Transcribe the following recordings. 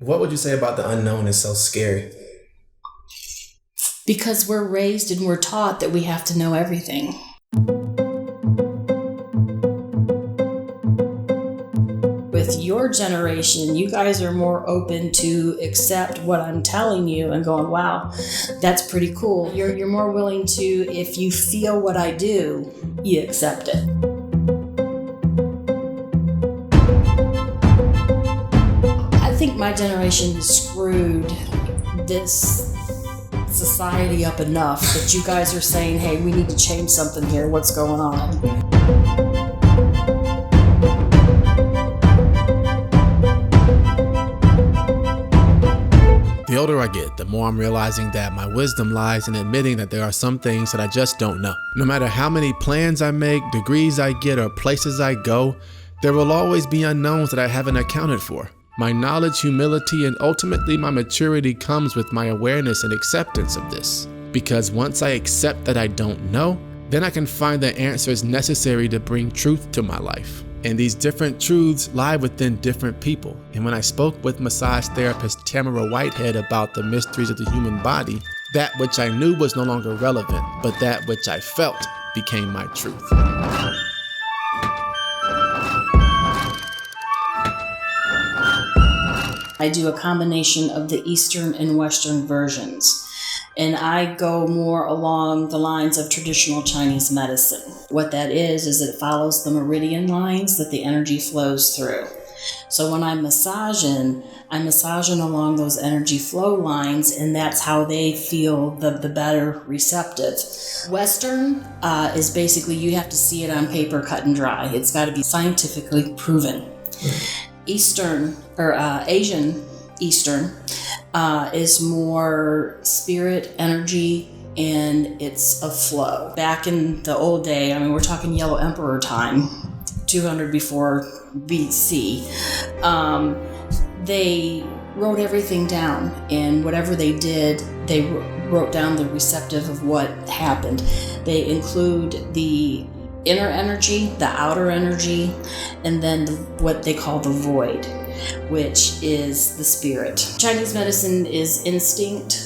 What would you say about the unknown is so scary? Because we're raised and we're taught that we have to know everything. With your generation, you guys are more open to accept what I'm telling you and going, wow, that's pretty cool. You're more willing to, if you feel what I do, you accept it. I think my generation screwed this society up enough that you guys are saying, hey, we need to change something here. What's going on? The older I get, the more I'm realizing that my wisdom lies in admitting that there are some things that I just don't know. No matter how many plans I make, degrees I get, or places I go, there will always be unknowns that I haven't accounted for. My knowledge, humility, and ultimately my maturity comes with my awareness and acceptance of this. Because once I accept that I don't know, then I can find the answers necessary to bring truth to my life. And these different truths lie within different people. And when I spoke with massage therapist Tami Whitehead about the mysteries of the human body, that which I knew was no longer relevant, but that which I felt became my truth. I do a combination of the Eastern and Western versions. And I go more along the lines of traditional Chinese medicine. What that is it follows the meridian lines that the energy flows through. So when I'm massaging along those energy flow lines, and that's how they feel the better receptive. Western is basically, you have to see it on paper, cut and dry. It's got to be scientifically proven. Eastern, or Asian Eastern, is more spirit, energy, and it's a flow. Back in the old day, I mean, we're talking Yellow Emperor time, 200 before BC, they wrote everything down, and whatever they did, they wrote down the receptive of what happened. They include the inner energy, the outer energy, and then what they call the void, which is the spirit. Chinese medicine is instinct,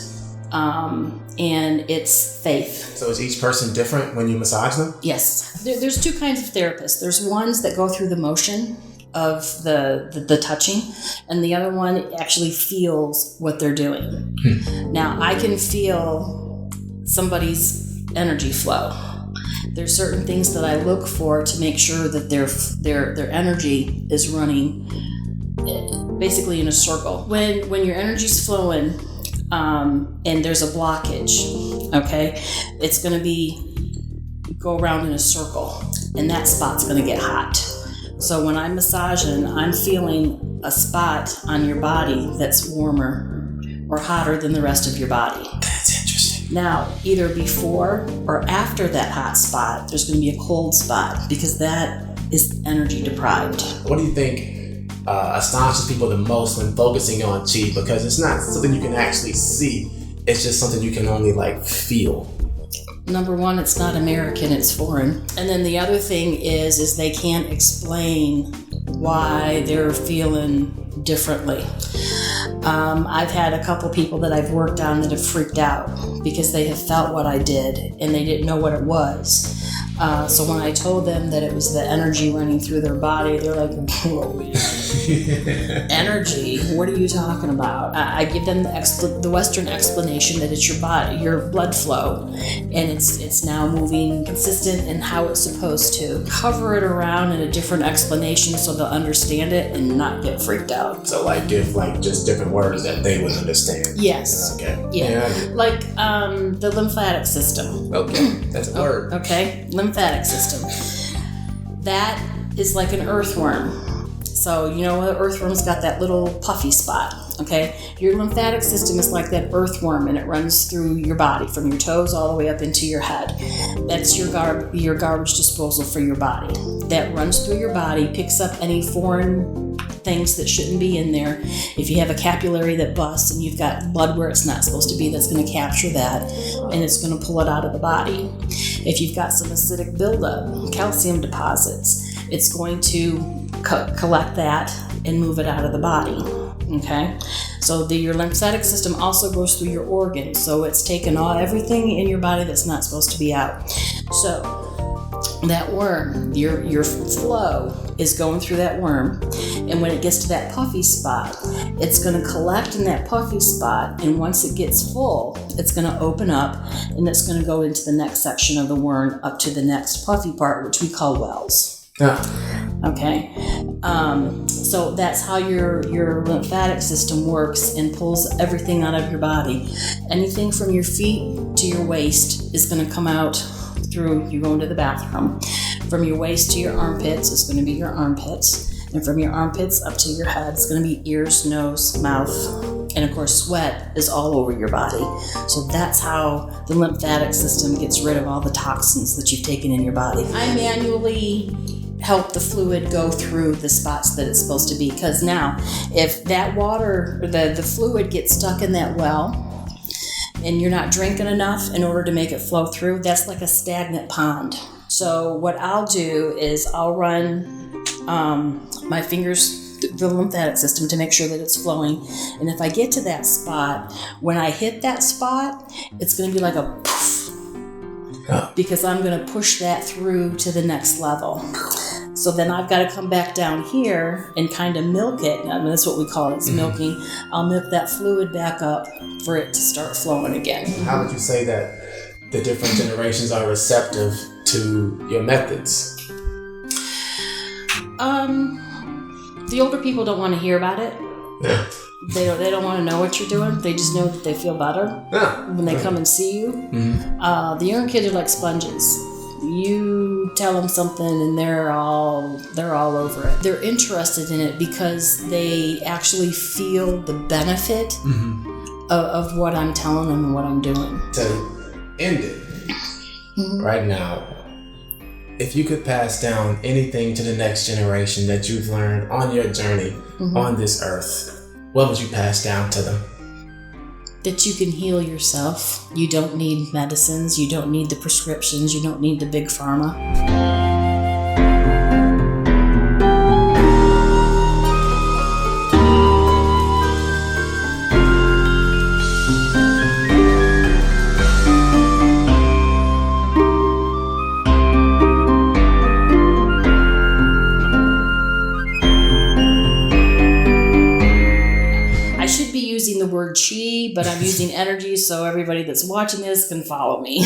and it's faith. So is each person different when you massage them? Yes. There's two kinds of therapists. There's ones that go through the motion of the touching, and the other one actually feels what they're doing. Now, I can feel somebody's energy flow. There's certain things that I look for to make sure that their energy is running basically in a circle. When your energy's flowing and there's a blockage, okay, it's going to go around in a circle, and that spot's going to get hot. So when I'm massaging, I'm feeling a spot on your body that's warmer or hotter than the rest of your body. That's interesting. Now, either before or after that hot spot, there's going to be a cold spot, because that is energy deprived. What do you think astonishes people the most when focusing on chi? Because it's not something you can actually see. It's just something you can only feel. Number one, it's not American, it's foreign. And then the other thing is they can't explain why they're feeling differently. I've had a couple people that I've worked on that have freaked out because they have felt what I did and they didn't know what it was. So when I told them that it was the energy running through their body, they're like, whoa, energy? What are you talking about? I give them the Western explanation that it's your body, your blood flow, and it's now moving consistent in how it's supposed to. Cover it around in a different explanation so they'll understand it and not get freaked out. So give just different words that they would understand. Yes. Okay. Yeah. The lymphatic system. Okay, that's a word. Okay, lymphatic system. That is like an earthworm. So, the earthworm's got that little puffy spot, okay? Your lymphatic system is like that earthworm, and it runs through your body from your toes all the way up into your head. That's your garbage disposal for your body. That runs through your body, picks up any foreign things that shouldn't be in there. If you have a capillary that busts and you've got blood where it's not supposed to be, that's going to capture that, and it's going to pull it out of the body. If you've got some acidic buildup, calcium deposits, it's going to collect that and move it out of the body. Okay, so your lymphatic system also goes through your organs, so it's taken everything in your body that's not supposed to be out. So that worm, your flow is going through that worm, and when it gets to that puffy spot, it's going to collect in that puffy spot, and once it gets full, it's going to open up, and it's going to go into the next section of the worm up to the next puffy part, which we call wells. Okay, so that's how your lymphatic system works and pulls everything out of your body. Anything from your feet to your waist is going to come out through you going to the bathroom. From your waist to your armpits is going to be your armpits, and from your armpits up to your head is going to be ears, nose, mouth, and of course sweat is all over your body. So that's how the lymphatic system gets rid of all the toxins that you've taken in your body. I manually help the fluid go through the spots that it's supposed to be, because now if that water, the fluid gets stuck in that well and you're not drinking enough in order to make it flow through, that's like a stagnant pond. So what I'll do is I'll run my fingers through the lymphatic system to make sure that it's flowing, and if I get to that spot, when I hit that spot, it's going to be like a poof, because I'm going to push that through to the next level. So then I've got to come back down here and kind of milk it. I mean, that's what we call it, it's milking. I'll milk that fluid back up for it to start flowing again. How would you say that the different generations are receptive to your methods? The older people don't want to hear about it. Yeah. They don't want to know what you're doing. They just know that they feel better when they come and see you. Mm-hmm. The young kids are like sponges. You tell them something and they're all over it. They're interested in it because they actually feel the benefit of what I'm telling them and what I'm doing. To end it right now, if you could pass down anything to the next generation that you've learned on your journey on this earth, what would you pass down to them? That you can heal yourself. You don't need medicines. You don't need the prescriptions. You don't need the big pharma. The word chi, but I'm using energy so everybody that's watching this can follow me.